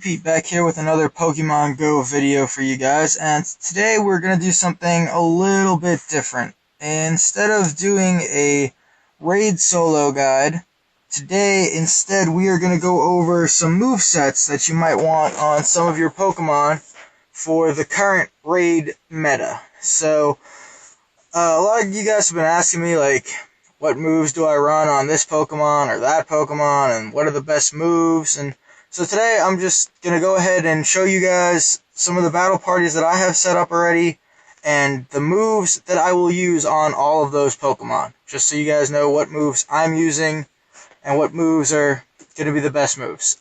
Pete back here with another Pokemon Go video for you guys, and today we're going to do something a little bit different. Instead of doing a raid solo guide, today instead we are going to go over some movesets that you might want on some of your Pokemon for the current raid meta. So, a lot of you guys have been asking me, like, what moves do I run on this Pokemon or that Pokemon, and what are the best moves, and so today I'm just going to go ahead and show you guys some of the battle parties that I have set up already and the moves that I will use on all of those Pokemon, just so you guys know what moves I'm using and what moves are going to be the best moves.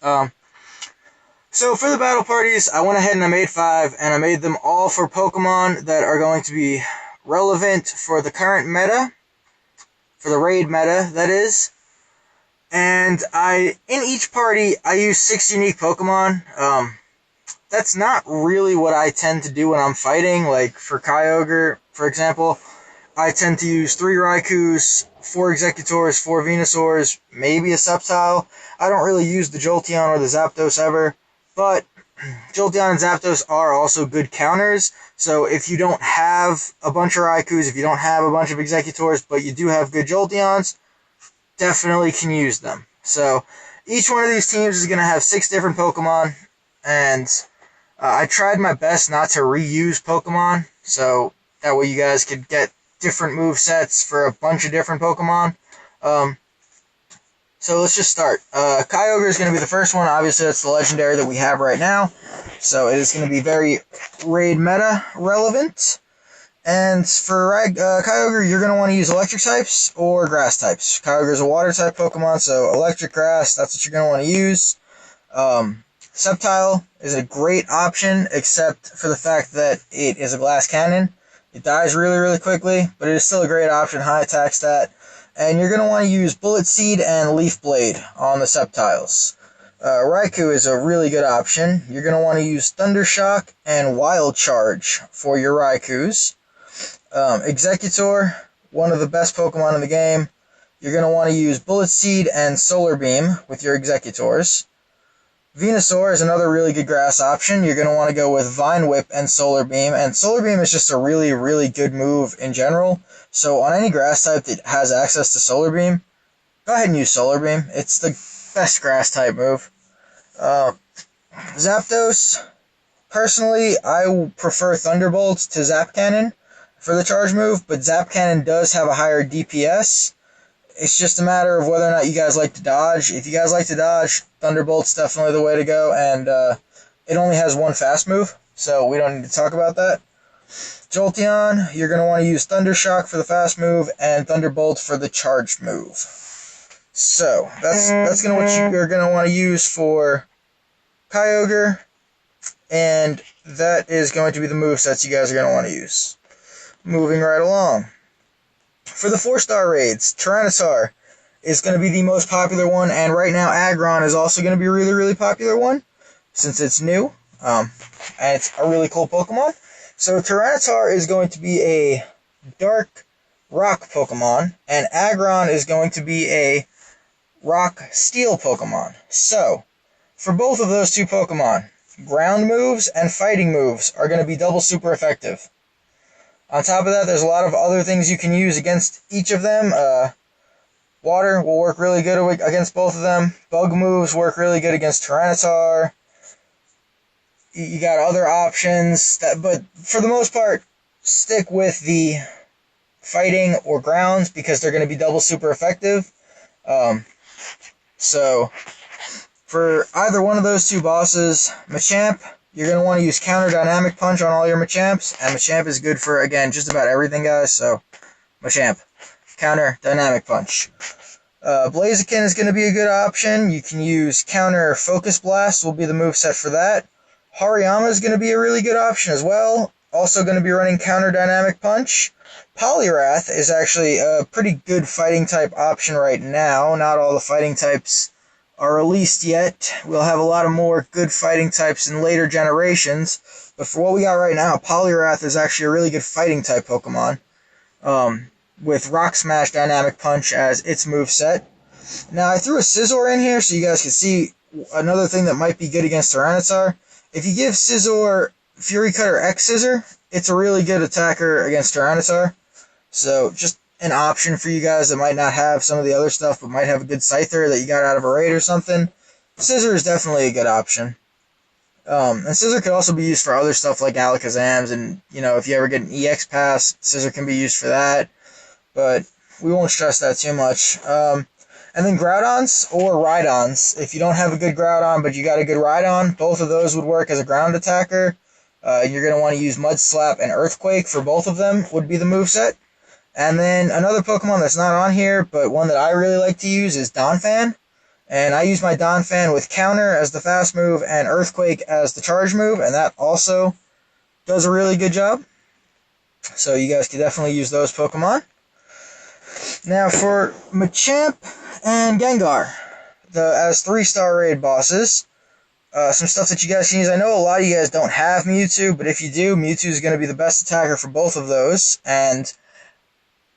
So for the battle parties, I went ahead and I made 5, and I made them all for Pokemon that are going to be relevant for the current meta, for the raid meta, that is. And in each party, I use 6 unique Pokemon. That's not really what I tend to do when I'm fighting. Like, for Kyogre, for example, I tend to use 3 Raikus, 4 Executors, 4 Venusaurs, maybe a Sceptile. I don't really use the Jolteon or the Zapdos ever, but Jolteon and Zapdos are also good counters. So if you don't have a bunch of Raikus, if you don't have a bunch of Executors, but you do have good Jolteons, definitely can use them. So each one of these teams is going to have 6 different Pokemon, and I tried my best not to reuse Pokemon, so that way you guys could get different move sets for a bunch of different Pokemon. So let's just start. Kyogre is going to be the first one. Obviously, that's the legendary that we have right now, so it is going to be very raid meta relevant. And for Kyogre, you're going to want to use electric types or grass types. Kyogre is a water type Pokemon, so electric grass, that's what you're going to want to use. Sceptile is a great option, except for the fact that it is a glass cannon. It dies really, really quickly, but it is still a great option, high attack stat. And you're going to want to use Bullet Seed and Leaf Blade on the Sceptiles. Raikou is a really good option. You're going to want to use Thunder Shock and Wild Charge for your Raikous. Executor, one of the best Pokemon in the game. You're going to want to use Bullet Seed and Solar Beam with your Executors. Venusaur is another really good grass option. You're going to want to go with Vine Whip and Solar Beam, and Solar Beam is just a really, really good move in general. So on any grass type that has access to Solar Beam, go ahead and use Solar Beam. It's the best grass type move. Zapdos, personally, I prefer Thunderbolt to Zap Cannon for the charge move, but Zap Cannon does have a higher DPS. It's just a matter of whether or not you guys like to dodge. If you guys like to dodge, Thunderbolt's definitely the way to go, and it only has 1 fast move, so we don't need to talk about that. Jolteon, you're going to want to use Thunder Shock for the fast move and Thunderbolt for the charged move. So, that's what you're going to want to use for Kyogre, and that is going to be the movesets you guys are going to want to use. Moving right along. For the 4-star raids, Tyranitar is going to be the most popular one, and right now Aggron is also going to be a really, really popular one, since it's new, and it's a really cool Pokemon. So Tyranitar is going to be a dark rock Pokemon, and Aggron is going to be a rock steel Pokemon. So, for both of those two Pokemon, ground moves and fighting moves are going to be double super effective. On top of that, there's a lot of other things you can use against each of them. Water will work really good against both of them. Bug moves work really good against Tyranitar. You got other options, but for the most part, stick with the fighting or grounds because they're going to be double super effective. So, for either one of those two bosses, Machamp, you're going to want to use Counter Dynamic Punch on all your Machamps, and Machamp is good for, again, just about everything, guys, so Machamp, Counter Dynamic Punch. Blaziken is going to be a good option. You can use Counter Focus Blast, will be the moveset for that. Hariyama is going to be a really good option as well, also going to be running Counter Dynamic Punch. Poliwrath is actually a pretty good fighting type option right now. Not all the fighting types are released yet. We'll have a lot of more good fighting types in later generations, but for what we got right now, Poliwrath is actually a really good fighting type Pokemon, with Rock Smash Dynamic Punch as its moveset. Now, I threw a Scizor in here so you guys can see another thing that might be good against Tyranitar, if you give Scizor Fury Cut or X Scissor, it's a really good attacker against Tyranitar. So just an option for you guys that might not have some of the other stuff, but might have a good Scyther that you got out of a raid or something. Scissor is definitely a good option. And Scissor could also be used for other stuff like Alakazams, and, you know, if you ever get an EX pass, Scissor can be used for that. But we won't stress that too much. And then Groudons or Rhydons. If you don't have a good Groudon, but you got a good Rhydon, both of those would work as a ground attacker. You're going to want to use Mud Slap and Earthquake for both of them, would be the moveset. And then another Pokemon that's not on here, but one that I really like to use is Donphan. And I use my Donphan with Counter as the fast move and Earthquake as the charge move, and that also does a really good job. So you guys can definitely use those Pokemon. Now for Machamp and Gengar, as 3-star raid bosses, some stuff that you guys can use. I know a lot of you guys don't have Mewtwo, but if you do, Mewtwo is going to be the best attacker for both of those. And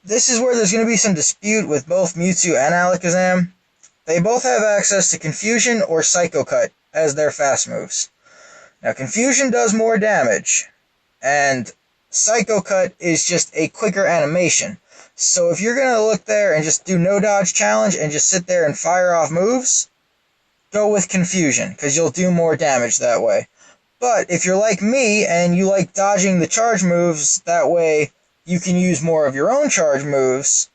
this is where there's going to be some dispute with both Mewtwo and Alakazam. They both have access to Confusion or Psycho Cut as their fast moves. Now, Confusion does more damage, and Psycho Cut is just a quicker animation. So if you're going to look there and just do no dodge challenge and just sit there and fire off moves, go with Confusion, because you'll do more damage that way. But if you're like me and you like dodging the charge moves, that way you can use more of your own charge moves,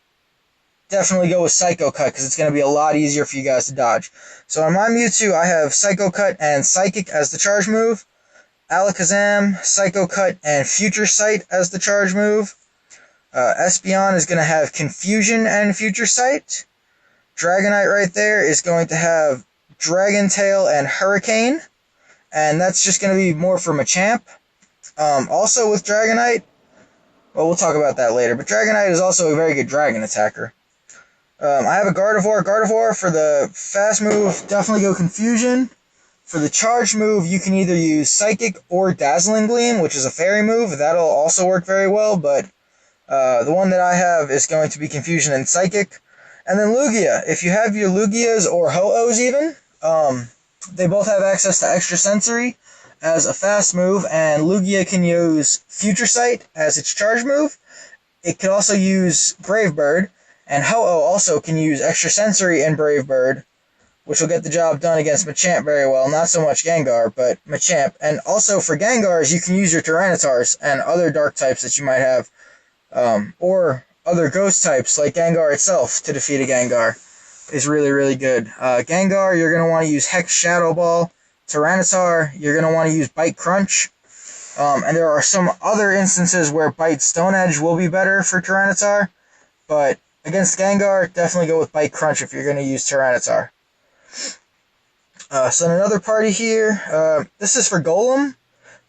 definitely go with Psycho Cut, because it's going to be a lot easier for you guys to dodge. So on my Mewtwo, I have Psycho Cut and Psychic as the charge move. Alakazam, Psycho Cut and Future Sight as the charge move. Espeon is going to have Confusion and Future Sight. Dragonite right there is going to have Dragon Tail and Hurricane. And that's just going to be more for Machamp. Also with Dragonite, well, we'll talk about that later, but Dragonite is also a very good dragon attacker. I have a Gardevoir. Gardevoir, for the fast move, definitely go Confusion. For the charge move, you can either use Psychic or Dazzling Gleam, which is a fairy move. That'll also work very well, but the one that I have is going to be Confusion and Psychic. And then Lugia. If you have your Lugias or Ho-Ohs even, they both have access to Extra Sensory as a fast move, and Lugia can use Future Sight as its charge move. It can also use Brave Bird, and Ho-Oh also can use Extra Sensory and Brave Bird, which will get the job done against Machamp very well. Not so much Gengar, but Machamp. And also for Gengars, you can use your Tyranitars and other dark types that you might have, or other ghost types like Gengar itself to defeat a Gengar is really, really good. Gengar, you're going to want to use Hex Shadow Ball. Tyranitar, you're going to want to use Bite Crunch. And there are some other instances where Bite Stone Edge will be better for Tyranitar, but against Gengar, definitely go with Bite Crunch if you're going to use Tyranitar. So another party here, this is for Golem,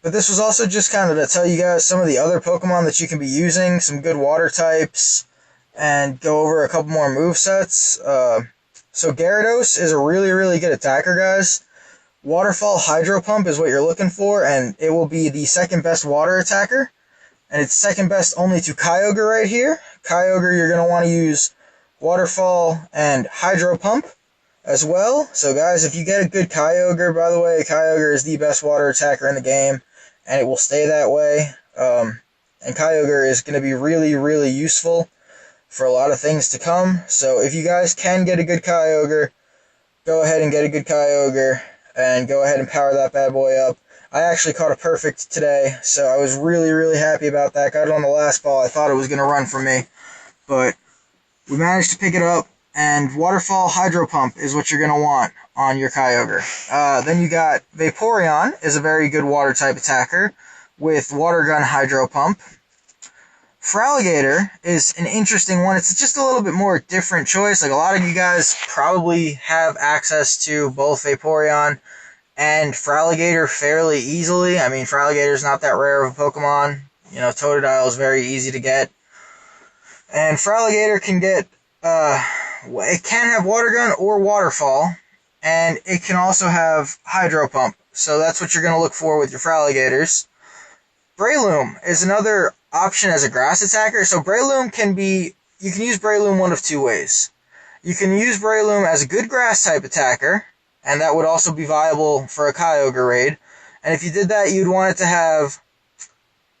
but this was also just kind of to tell you guys some of the other Pokemon that you can be using, some good water types, and go over a couple more movesets. So Gyarados is a really, really good attacker, guys. Waterfall Hydro Pump is what you're looking for, and it will be the second best water attacker. And it's second best only to Kyogre right here. Kyogre, you're going to want to use Waterfall and Hydro Pump as well. So guys, if you get a good Kyogre, by the way, Kyogre is the best water attacker in the game, and it will stay that way. And Kyogre is going to be really, really useful for a lot of things to come. So if you guys can get a good Kyogre, go ahead and get a good Kyogre, and go ahead and power that bad boy up. I actually caught a perfect today, so I was really, really happy about that. Got it on the last ball. I thought it was going to run for me, but we managed to pick it up, and Waterfall Hydro Pump is what you're going to want on your Kyogre. Then you got Vaporeon, is a very good water type attacker with Water Gun Hydro Pump. Feraligatr is an interesting one. It's just a little bit more different choice. Like, a lot of you guys probably have access to both Vaporeon and Feraligatr fairly easily. I mean, Feraligatr is not that rare of a Pokemon. You know, Totodile is very easy to get. And Feraligatr can get, it can have Water Gun or Waterfall, and it can also have Hydro Pump. So that's what you're going to look for with your Feraligatrs. Breloom is another option as a grass attacker. So Breloom can be, you can use Breloom one of two ways. You can use Breloom as a good grass type attacker, and that would also be viable for a Kyogre raid. And if you did that, you'd want it to have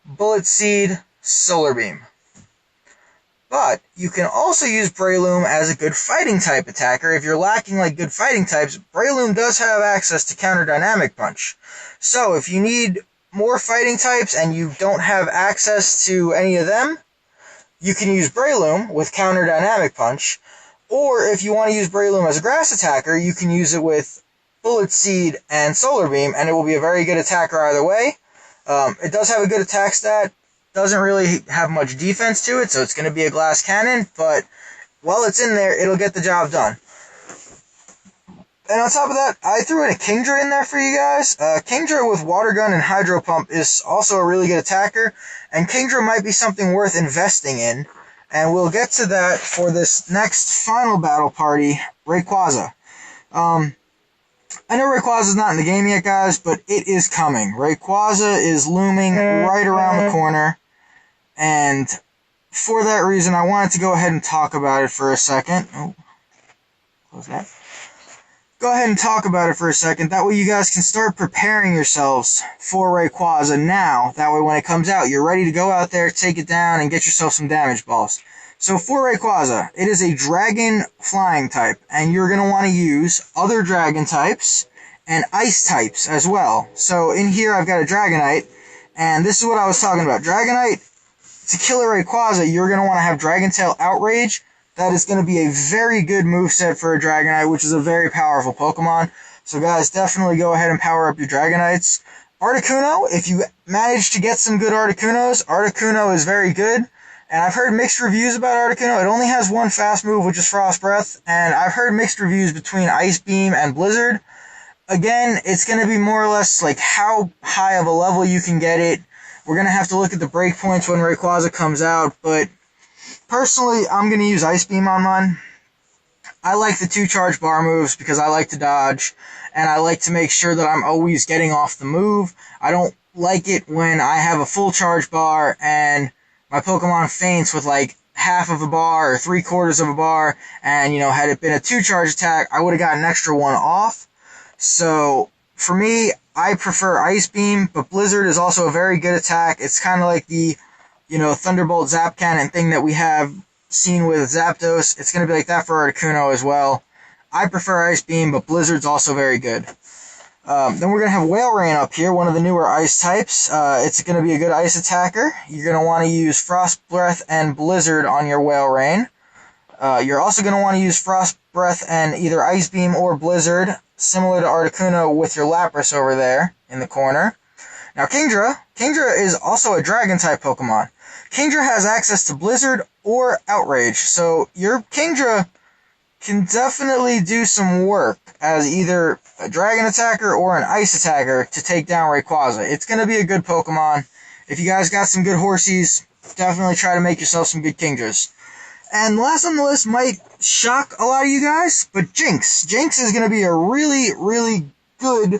Bullet Seed, Solar Beam. But you can also use Breloom as a good fighting type attacker. If you're lacking like good fighting types, Breloom does have access to Counter Dynamic Punch. So if you need more fighting types and you don't have access to any of them, you can use Breloom with Counter Dynamic Punch. Or if you want to use Breloom as a grass attacker, you can use it with Bullet Seed and Solar Beam, and it will be a very good attacker either way. It does have a good attack stat. Doesn't really have much defense to it, so it's going to be a glass cannon, but while it's in there, it'll get the job done. And on top of that, I threw in a Kingdra in there for you guys. Kingdra with Water Gun and Hydro Pump is also a really good attacker, and Kingdra might be something worth investing in, and we'll get to that for this next final battle party, Rayquaza. I know Rayquaza's not in the game yet, guys, but it is coming. Rayquaza is looming right around the corner, and for that reason, I wanted to go ahead and talk about it for a second. Oh, close that. Go ahead and talk about it for a second. That way you guys can start preparing yourselves for Rayquaza now. That way when it comes out, you're ready to go out there, take it down, and get yourself some damage balls. So for Rayquaza, it is a dragon flying type, and you're going to want to use other dragon types and ice types as well. So in here I've got a Dragonite, and this is what I was talking about. Dragonite, to kill a Rayquaza, you're going to want to have Dragon Tail Outrage. That is going to be a very good moveset for a Dragonite, which is a very powerful Pokemon. So guys, definitely go ahead and power up your Dragonites. Articuno, if you manage to get some good Articunos, Articuno is very good. And I've heard mixed reviews about Articuno. It only has one fast move, which is Frost Breath. And I've heard mixed reviews between Ice Beam and Blizzard. Again, it's going to be more or less like how high of a level you can get it. We're going to have to look at the breakpoints when Rayquaza comes out. But personally, I'm going to use Ice Beam on mine. I like the 2 charge bar moves because I like to dodge. And I like to make sure that I'm always getting off the move. I don't like it when I have a full charge bar and my Pokemon faints with like half of a bar or 3/4 of a bar, and had it been a 2-charge attack, I would have got an extra one off. So for me, I prefer Ice Beam, but Blizzard is also a very good attack. It's kind of like the Thunderbolt Zap Cannon thing that we have seen with Zapdos. It's going to be like that for Articuno as well. I prefer Ice Beam, but Blizzard's also very good. Then we're going to have Whale Rain up here, one of the newer ice types. It's going to be a good ice attacker. You're going to want to use Frost Breath and Blizzard on your Whale Rain. You're also going to want to use Frost Breath and either Ice Beam or Blizzard, similar to Articuno with your Lapras over there in the corner. Now Kingdra is also a Dragon-type Pokemon. Kingdra has access to Blizzard or Outrage, so your Kingdra can definitely do some work as either a dragon attacker or an ice attacker to take down Rayquaza. It's going to be a good Pokemon. If you guys got some good horsies, definitely try to make yourself some good Kingdras. And last on the list might shock a lot of you guys, but Jinx. Jinx is going to be a really, really good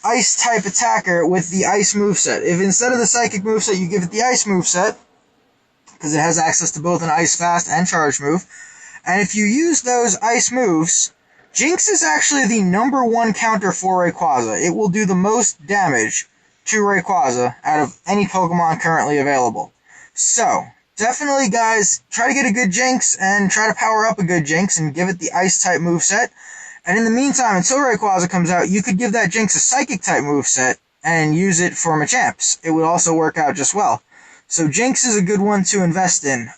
ice-type attacker with the ice moveset. If instead of the psychic moveset, you give it the ice moveset, because it has access to both an ice fast and charge move, and if you use those ice moves, Jinx is actually the #1 counter for Rayquaza. It will do the most damage to Rayquaza out of any Pokemon currently available. So, definitely, guys, try to get a good Jinx and try to power up a good Jinx and give it the Ice-type moveset. And in the meantime, until Rayquaza comes out, you could give that Jinx a Psychic-type moveset and use it for Machamps. It would also work out just well. So Jinx is a good one to invest in.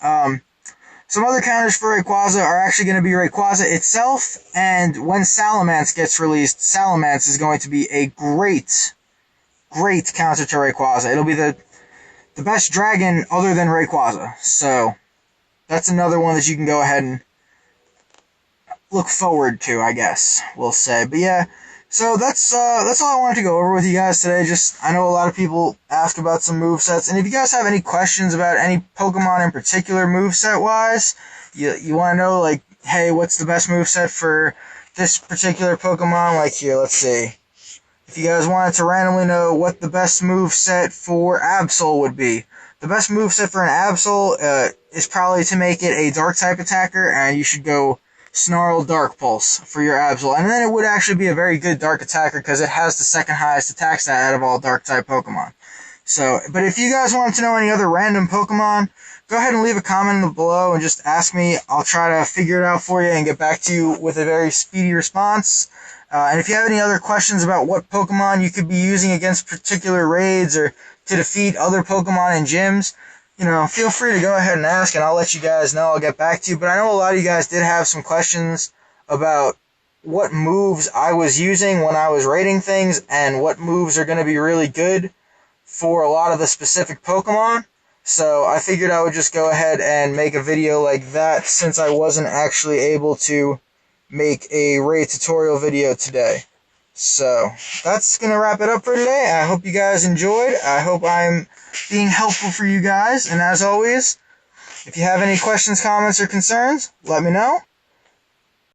Some other counters for Rayquaza are actually going to be Rayquaza itself, and when Salamence gets released, Salamence is going to be a great counter to Rayquaza. It'll be the best dragon other than Rayquaza. So that's another one that you can go ahead and look forward to, I guess we'll say. But yeah, so that's all I wanted to go over with you guys today. I know a lot of people ask about some movesets, and if you guys have any questions about any Pokemon in particular moveset wise, you want to know, like, hey, what's the best moveset for this particular Pokemon? Like here, let's see. If you guys wanted to randomly know what the best moveset for Absol would be, the best moveset for an Absol is probably to make it a Dark-type attacker, and you should go Snarl Dark Pulse for your Absol. And then it would actually be a very good Dark attacker because it has the second highest attack stat out of all Dark type Pokemon. So, but if you guys want to know any other random Pokemon, go ahead and leave a comment below and just ask me. I'll try to figure it out for you and get back to you with a very speedy response. And if you have any other questions about what Pokemon you could be using against particular raids or to defeat other Pokemon in gyms, feel free to go ahead and ask, and I'll let you guys know. I'll get back to you. But I know a lot of you guys did have some questions about what moves I was using when I was raiding things and what moves are going to be really good for a lot of the specific Pokemon. So I figured I would just go ahead and make a video like that since I wasn't actually able to make a raid tutorial video today. So that's going to wrap it up for today. I hope you guys enjoyed. I hope I'm being helpful for you guys. And as always, if you have any questions, comments, or concerns, let me know.